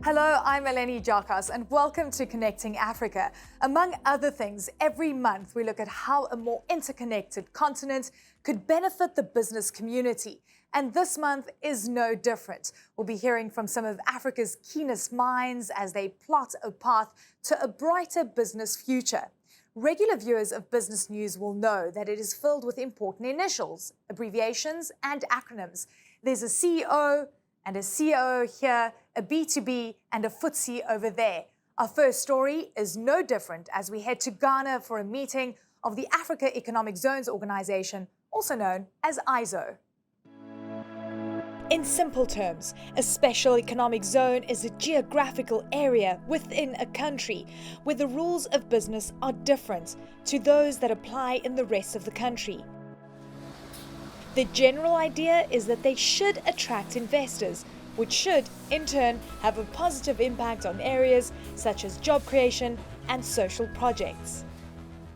Hello, I'm Eleni Giokos, and welcome to Connecting Africa. Among other things, every month we look at how a more interconnected continent could benefit the business community. And this month is no different. We'll be hearing from some of Africa's keenest minds as they plot a path to a brighter business future. Regular viewers of business news will know that it is filled with important initials, abbreviations, and acronyms. There's a CEO and a COO here, a B2B, and a FTSE over there. Our first story is no different as we head to Ghana for a meeting of the Africa Economic Zones Organization, also known as IZO. In simple terms, a special economic zone is a geographical area within a country where the rules of business are different to those that apply in the rest of the country. The general idea is that they should attract investors, which should, in turn, have a positive impact on areas such as job creation and social projects.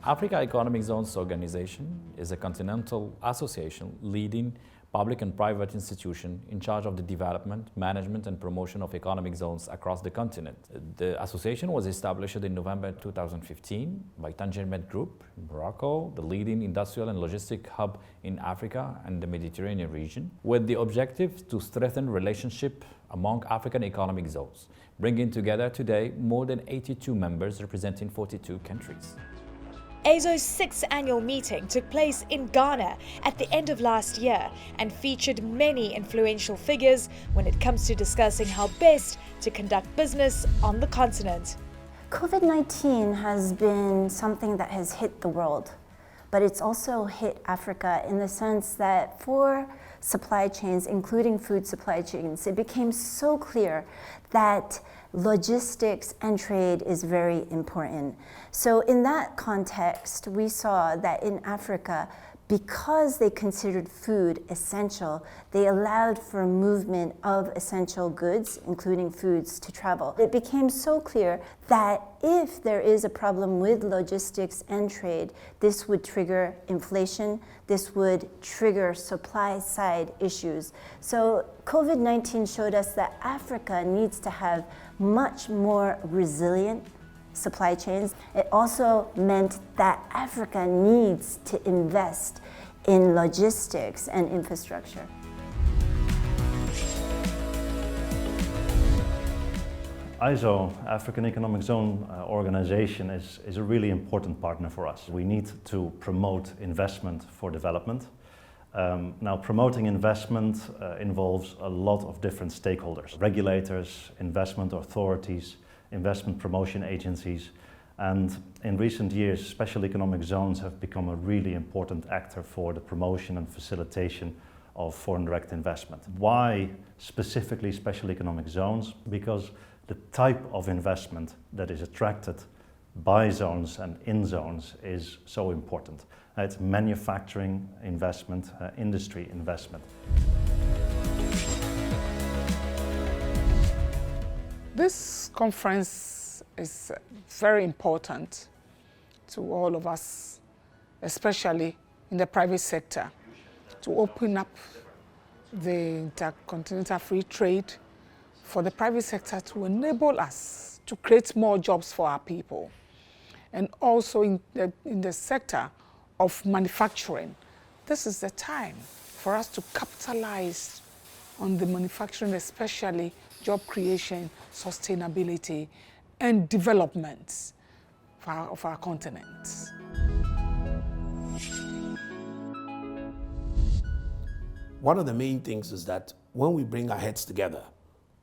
Africa Economic Zones Organization is a continental association leading public and private institution in charge of the development, management and promotion of economic zones across the continent. The association was established in November 2015 by Tangermet Group in Morocco, the leading industrial and logistic hub in Africa and the Mediterranean region, with the objective to strengthen relationship among African economic zones, bringing together today more than 82 members representing 42 countries. IZO's 6th annual meeting took place in Ghana at the end of last year and featured many influential figures when it comes to discussing how best to conduct business on the continent. COVID-19 has been something that has hit the world, but it's also hit Africa in the sense that for supply chains, including food supply chains, it became so clear that logistics and trade is very important. So in that context, we saw that in Africa, because they considered food essential, they allowed for movement of essential goods, including foods, to travel. It became so clear that if there is a problem with logistics and trade, this would trigger inflation, this would trigger supply side issues. So COVID-19 showed us that Africa needs to have much more resilient supply chains. It also meant that Africa needs to invest in logistics and infrastructure. IZO, African Economic Zone Organization, is a really important partner for us. We need to promote investment for development. Now, promoting investment involves a lot of different stakeholders: regulators, investment authorities, investment promotion agencies, and in recent years, special economic zones have become a really important actor for the promotion and facilitation of foreign direct investment. Why specifically special economic zones? Because the type of investment that is attracted by zones and in zones is so important. It's manufacturing investment, industry investment. This conference is very important to all of us, especially in the private sector, to open up the intercontinental free trade for the private sector to enable us to create more jobs for our people. And also in the sector of manufacturing, this is the time for us to capitalize on the manufacturing, especially job creation, sustainability, and development of our continent. One of the main things is that when we bring our heads together,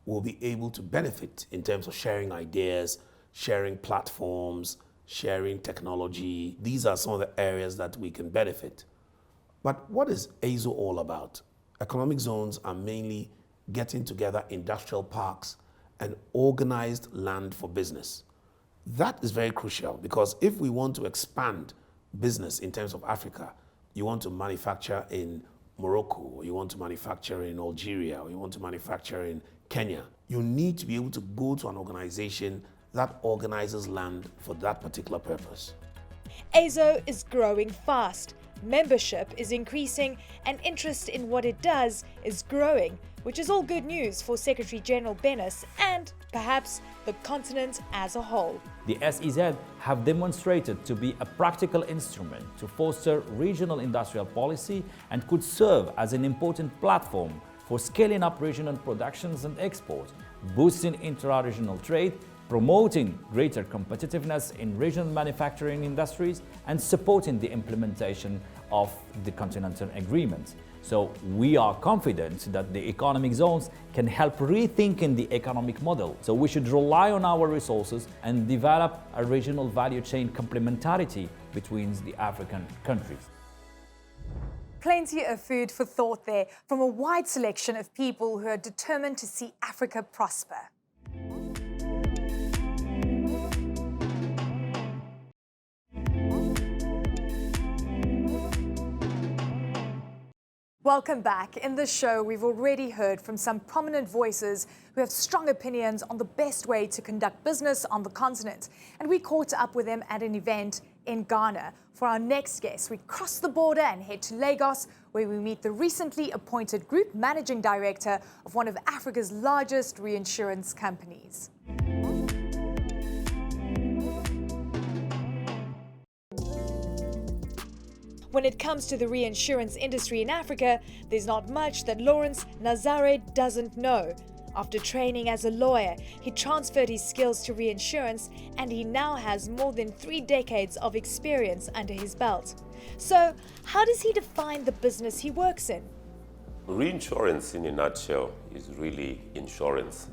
we'll be able to benefit in terms of sharing ideas, sharing platforms, sharing technology. These are some of the areas that we can benefit. But what is IZO all about? Economic zones are mainly getting together industrial parks and organized land for business. That is very crucial because if we want to expand business in terms of Africa, you want to manufacture in Morocco, or you want to manufacture in Algeria, or you want to manufacture in Kenya, you need to be able to go to an organization that organizes land for that particular purpose. IZO is growing fast. Membership is increasing and interest in what it does is growing, which is all good news for Secretary General Bennis and perhaps the continent as a whole. The SEZ have demonstrated to be a practical instrument to foster regional industrial policy and could serve as an important platform for scaling up regional productions and export, boosting intra-regional trade, promoting greater competitiveness in regional manufacturing industries, and supporting the implementation of the Continental Agreement. So we are confident that the economic zones can help rethinking the economic model. So we should rely on our resources and develop a regional value chain complementarity between the African countries. Plenty of food for thought there from a wide selection of people who are determined to see Africa prosper. Welcome back. In this show, we've already heard from some prominent voices who have strong opinions on the best way to conduct business on the continent. And we caught up with them at an event in Ghana. For our next guest, we cross the border and head to Lagos, where we meet the recently appointed Group Managing Director of one of Africa's largest reinsurance companies. When it comes to the reinsurance industry in Africa, there's not much that Lawrence Nazare doesn't know. After training as a lawyer, he transferred his skills to reinsurance, and he now has more than 3 decades of experience under his belt. So, how does he define the business he works in? Reinsurance, in a nutshell, is really insurance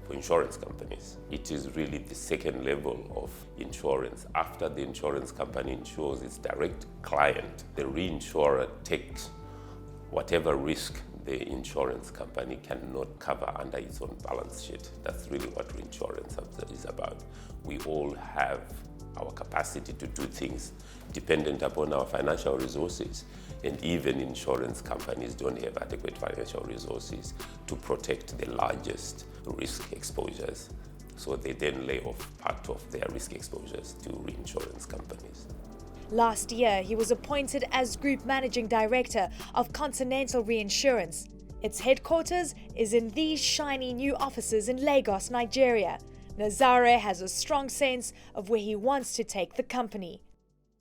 for insurance companies. It is really the second level of insurance. After the insurance company insures its direct client, the reinsurer takes whatever risk the insurance company cannot cover under its own balance sheet. That's really what reinsurance is about. We all have our capacity to do things dependent upon our financial resources. And even insurance companies don't have adequate financial resources to protect the largest risk exposures. So they then lay off part of their risk exposures to reinsurance companies. Last year, he was appointed as Group Managing Director of Continental Reinsurance. Its headquarters is in these shiny new offices in Lagos, Nigeria. Nazare has a strong sense of where he wants to take the company.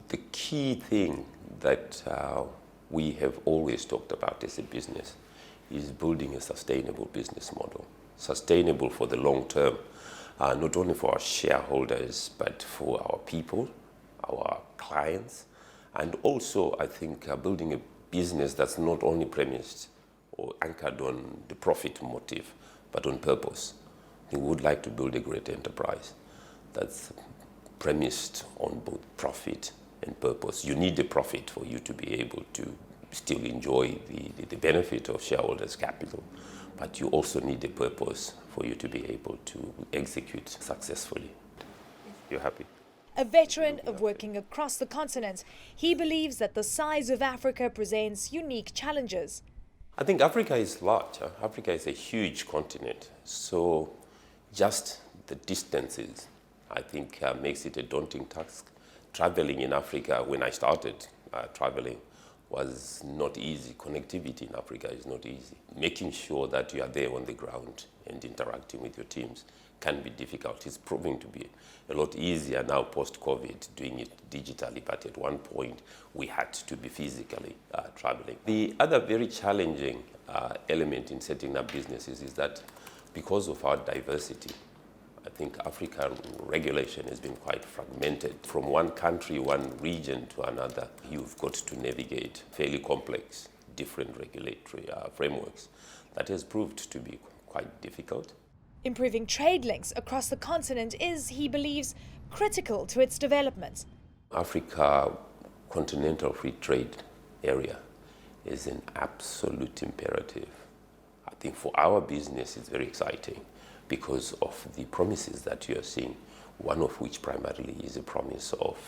The key thing that we have always talked about as a business is building a sustainable business model. Sustainable for the long term, not only for our shareholders, but for our people, our clients, and also, I think, building a business that's not only premised or anchored on the profit motive, but on purpose. We would like to build a great enterprise that's premised on both profit and purpose. You need the profit for you to be able to still enjoy the benefit of shareholders' capital, but you also need the purpose for you to be able to execute successfully. You're happy? A veteran of working across the continent, he believes that the size of Africa presents unique challenges. I think Africa is large. Africa is a huge continent. So just the distances, I think, makes it a daunting task. Traveling in Africa, when I started traveling, was not easy. Connectivity in Africa is not easy. Making sure that you are there on the ground and interacting with your teams can be difficult. It's proving to be a lot easier now post-COVID, doing it digitally, but at one point we had to be physically traveling. The other very challenging element in setting up businesses is that because of our diversity, I think African regulation has been quite fragmented. From one country, one region to another, you've got to navigate fairly complex, different regulatory frameworks. That has proved to be quite difficult. Improving trade links across the continent is, he believes, critical to its development. Africa continental free trade area is an absolute imperative. I think for our business it's very exciting because of the promises that you are seeing, one of which primarily is a promise of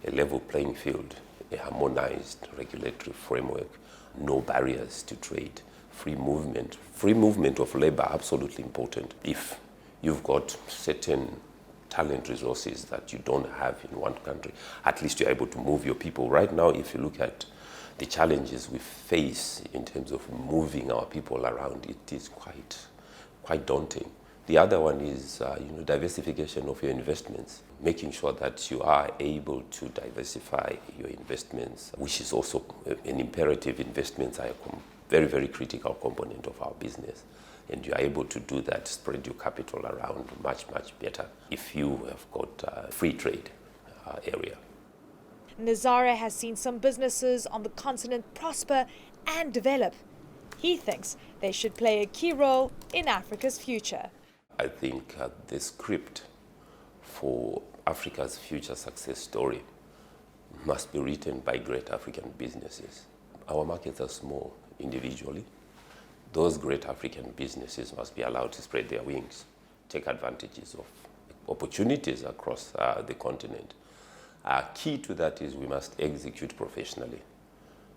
a level playing field, a harmonized regulatory framework, no barriers to trade, free movement of labor, absolutely important. If you've got certain talent resources that you don't have in one country, at least you're able to move your people. Right now, if you look at the challenges we face in terms of moving our people around, it is quite daunting. The other one is diversification of your investments, making sure that you are able to diversify your investments, which is also an imperative. Investments are a very, very critical component of our business. And you are able to do that, spread your capital around much, much better if you have got a free trade area. Nazara has seen some businesses on the continent prosper and develop. He thinks they should play a key role in Africa's future. I think the script for Africa's future success story must be written by great African businesses. Our markets are small individually. Those great African businesses must be allowed to spread their wings, take advantages of opportunities across the continent. Key to that is we must execute professionally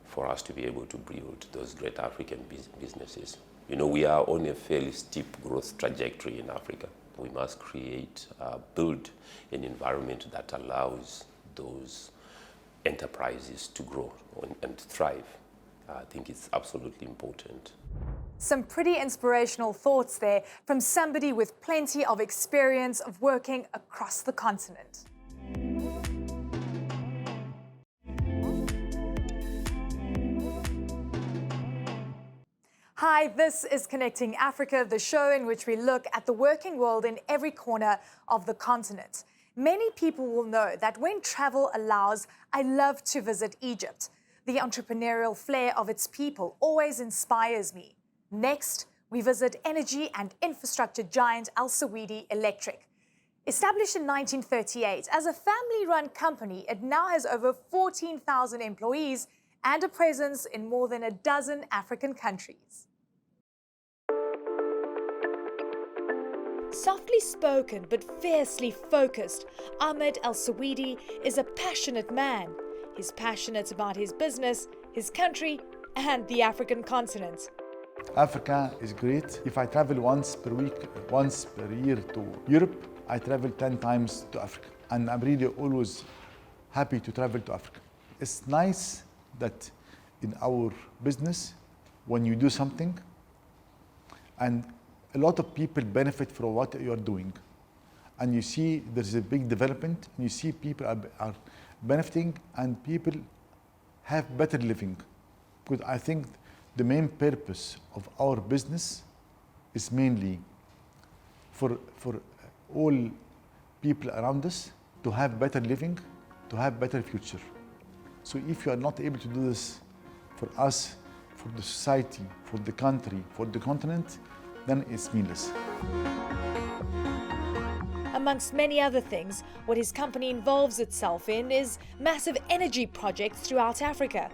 for us to be able to build those great African businesses. We are on a fairly steep growth trajectory in Africa. We must build an environment that allows those enterprises to grow and thrive. I think it's absolutely important. Some pretty inspirational thoughts there from somebody with plenty of experience of working across the continent. Hi, this is Connecting Africa, the show in which we look at the working world in every corner of the continent. Many people will know that when travel allows, I love to visit Egypt. The entrepreneurial flair of its people always inspires me. Next, we visit energy and infrastructure giant Elsewedy Electric. Established in 1938 as a family-run company, it now has over 14,000 employees and a presence in more than a dozen African countries. Softly spoken but fiercely focused, Ahmed El Sewedy is a passionate man. He's passionate about his business, his country, and the African continent. Africa is great. If I travel once per week, once per year to Europe, I travel 10 times to Africa. And I'm really always happy to travel to Africa. It's nice that in our business, when you do something, and a lot of people benefit from what you are doing, and you see there's a big development, and you see people are benefiting, and people have better living. Because I think the main purpose of our business is mainly for all people around us to have better living, to have better future. So if you are not able to do this for us, for the society, for the country, for the continent, then it's meaningless. Amongst many other things, what his company involves itself in is massive energy projects throughout Africa.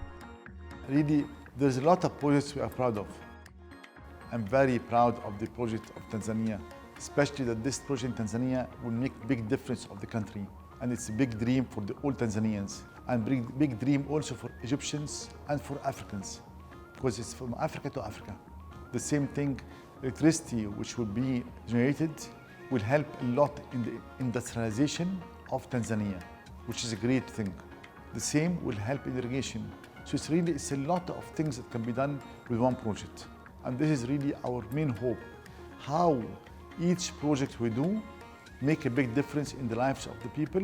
Really, there's a lot of projects we are proud of. I'm very proud of the project of Tanzania, especially that this project in Tanzania will make a big difference of the country. And it's a big dream for all Tanzanians, and big dream also for Egyptians and for Africans, because it's from Africa to Africa. The same thing, electricity which will be generated will help a lot in the industrialization of Tanzania, which is a great thing. The same will help in irrigation. So it's a lot of things that can be done with one project. And this is really our main hope, how each project we do make a big difference in the lives of the people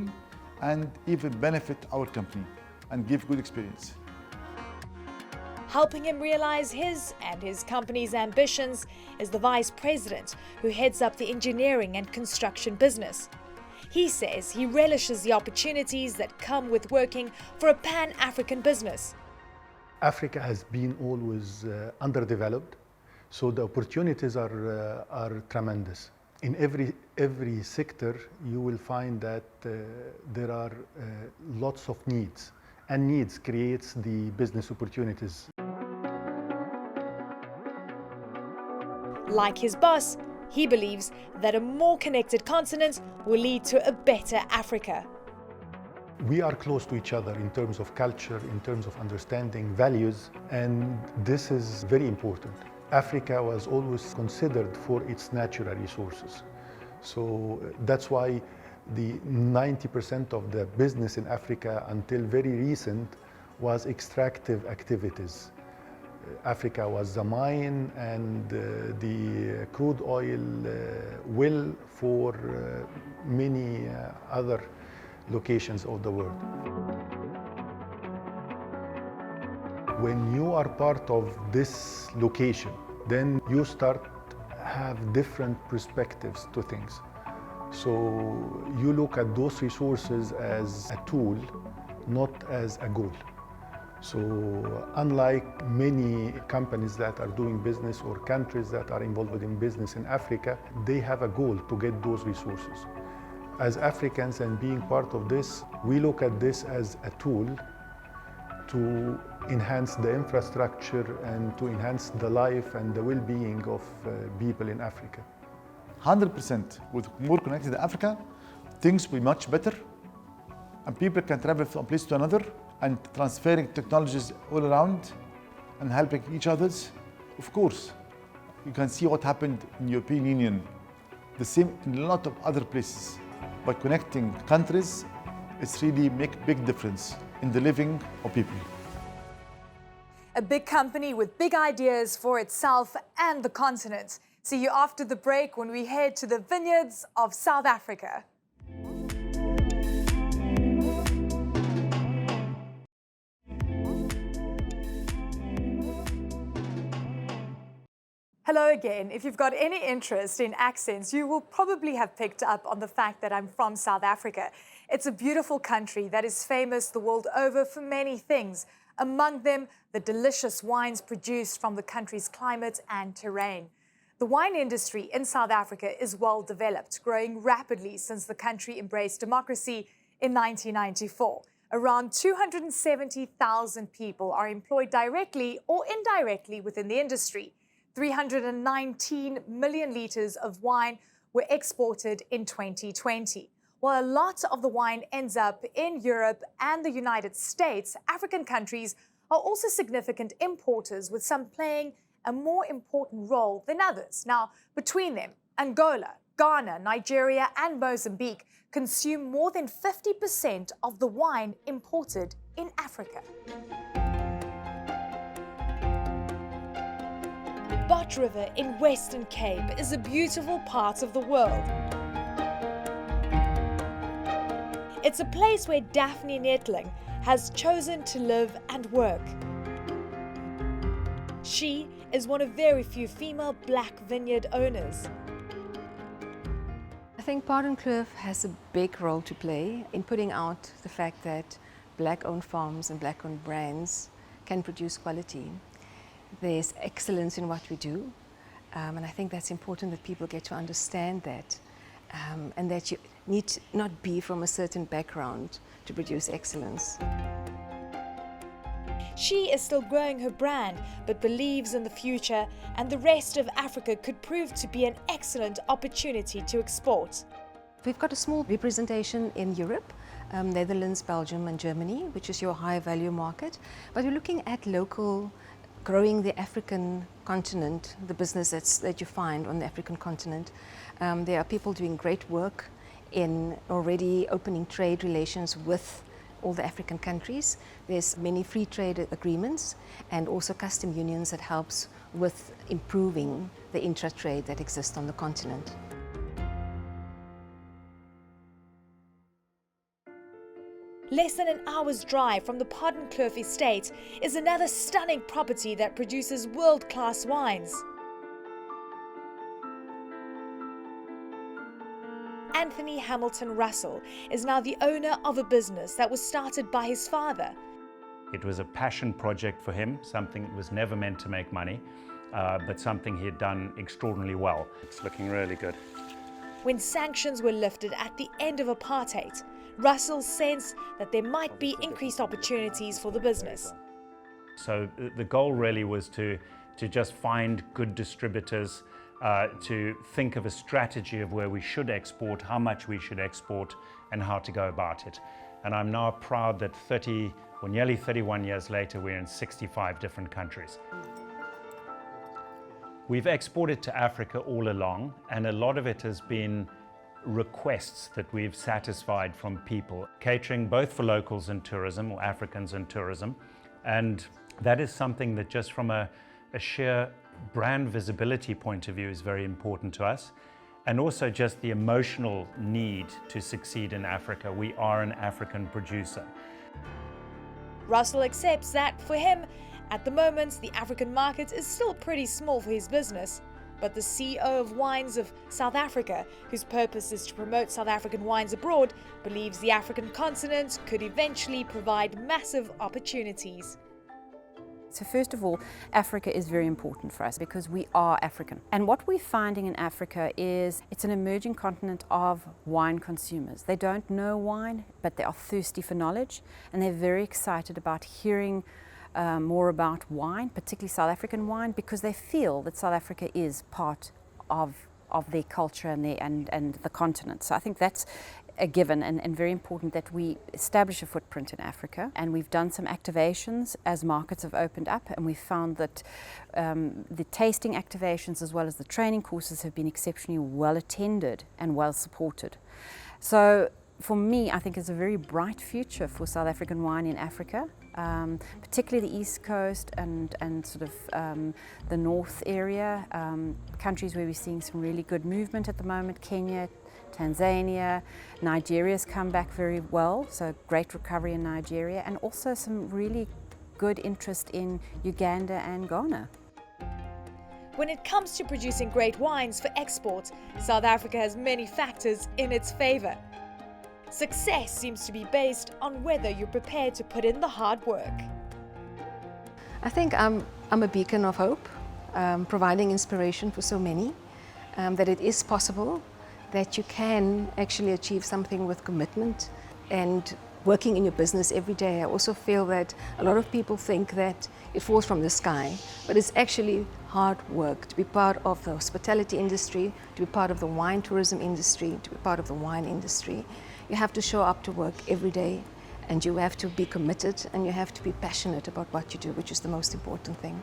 and even benefit our company and give good experience. Helping him realize his and his company's ambitions is the vice president who heads up the engineering and construction business. He says he relishes the opportunities that come with working for a pan-African business. Africa has been always underdeveloped, so the opportunities are tremendous. In every sector, you will find that there are lots of needs, and needs creates the business opportunities. Like his boss, he believes that a more connected continent will lead to a better Africa. We are close to each other in terms of culture, in terms of understanding values, and this is very important. Africa was always considered for its natural resources. So that's why the 90% of the business in Africa until very recent was extractive activities. Africa was the mine and the crude oil well for many other locations of the world. When you are part of this location, then you start have different perspectives to things. So you look at those resources as a tool, not as a goal. So unlike many companies that are doing business or countries that are involved in business in Africa, they have a goal to get those resources. As Africans and being part of this, we look at this as a tool to enhance the infrastructure and to enhance the life and the well-being of people in Africa. 100% with more connected Africa, things will be much better and people can travel from place to another and transferring technologies all around and helping each others. Of course, you can see what happened in the European Union, the same in a lot of other places. By connecting countries, it's really make a big difference in the living of people. A big company with big ideas for itself and the continent. See you after the break when we head to the vineyards of South Africa. Hello again. If you've got any interest in accents, you will probably have picked up on the fact that I'm from South Africa. It's a beautiful country that is famous the world over for many things. Among them, the delicious wines produced from the country's climate and terrain. The wine industry in South Africa is well developed, growing rapidly since the country embraced democracy in 1994. Around 270,000 people are employed directly or indirectly within the industry. 319 million litres of wine were exported in 2020. While a lot of the wine ends up in Europe and the United States, African countries are also significant importers, with some playing a more important role than others. Now, between them, Angola, Ghana, Nigeria, and Mozambique consume more than 50% of the wine imported in Africa. Bot River in Western Cape is a beautiful part of the world. It's a place where Daphne Netling has chosen to live and work. She is one of very few female black vineyard owners. I think Pardon Kloof has a big role to play in putting out the fact that black-owned farms and black-owned brands can produce quality. There's excellence in what we do, and I think that's important that people get to understand that, and that you need to not be from a certain background to produce excellence. She is still growing her brand, but believes in the future, and the rest of Africa could prove to be an excellent opportunity to export. We've got a small representation in Europe, Netherlands, Belgium and Germany, which is your high value market, but we're looking at local growing the African continent, the business that you find on the African continent. There are people doing great work in already opening trade relations with all the African countries. There's many free trade agreements and also custom unions that helps with improving the intra-trade that exists on the continent. Less than an hour's drive from the Pardon Kloof estate is another stunning property that produces world-class wines. Anthony Hamilton Russell is now the owner of a business that was started by his father. It was a passion project for him, something that was never meant to make money, but something he had done extraordinarily well. It's looking really good. When sanctions were lifted at the end of apartheid, Russell sensed that there might be increased opportunities for the business. So the goal really was to just find good distributors, to think of a strategy of where we should export, how much we should export, and how to go about it. And I'm now proud that nearly 31 years later, we're in 65 different countries. We've exported to Africa all along, and a lot of it has been requests that we've satisfied from people, catering both for locals and tourism, or Africans and tourism. And that is something that just from a a sheer brand visibility point of view is very important to us. And also just the emotional need to succeed in Africa. We are an African producer. Russell accepts that for him, at the moment, the African market is still pretty small for his business. But the CEO of Wines of South Africa, whose purpose is to promote South African wines abroad, believes the African continent could eventually provide massive opportunities. So first of all, Africa is very important for us because we are African. And what we're finding in Africa is it's an emerging continent of wine consumers. They don't know wine, but they are thirsty for knowledge, and they're very excited about hearing more about wine, particularly South African wine, because they feel that South Africa is part of their culture and the continent. So I think that's a given and very important that we establish a footprint in Africa. And we've done some activations as markets have opened up, and we've found that the tasting activations as well as the training courses have been exceptionally well attended and well supported. So for me, I think it's a very bright future for South African wine in Africa, particularly the East Coast and sort of the North area, countries where we're seeing some really good movement at the moment, Kenya, Tanzania, Nigeria's come back very well, so great recovery in Nigeria, and also some really good interest in Uganda and Ghana. When it comes to producing great wines for export, South Africa has many factors in its favor. Success seems to be based on whether you're prepared to put in the hard work. I think I'm a beacon of hope, providing inspiration for so many, that it is possible, that you can actually achieve something with commitment and working in your business every day. I also feel that a lot of people think that it falls from the sky, but it's actually hard work to be part of the hospitality industry, to be part of the wine tourism industry, to be part of the wine industry. You have to show up to work every day, and you have to be committed, and you have to be passionate about what you do, which is the most important thing.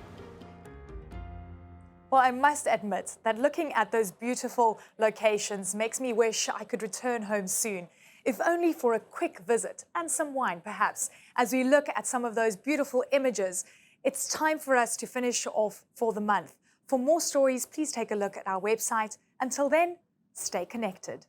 Well, I must admit that looking at those beautiful locations makes me wish I could return home soon, if only for a quick visit and some wine, perhaps. As we look at some of those beautiful images, it's time for us to finish off for the month. For more stories, please take a look at our website. Until then, stay connected.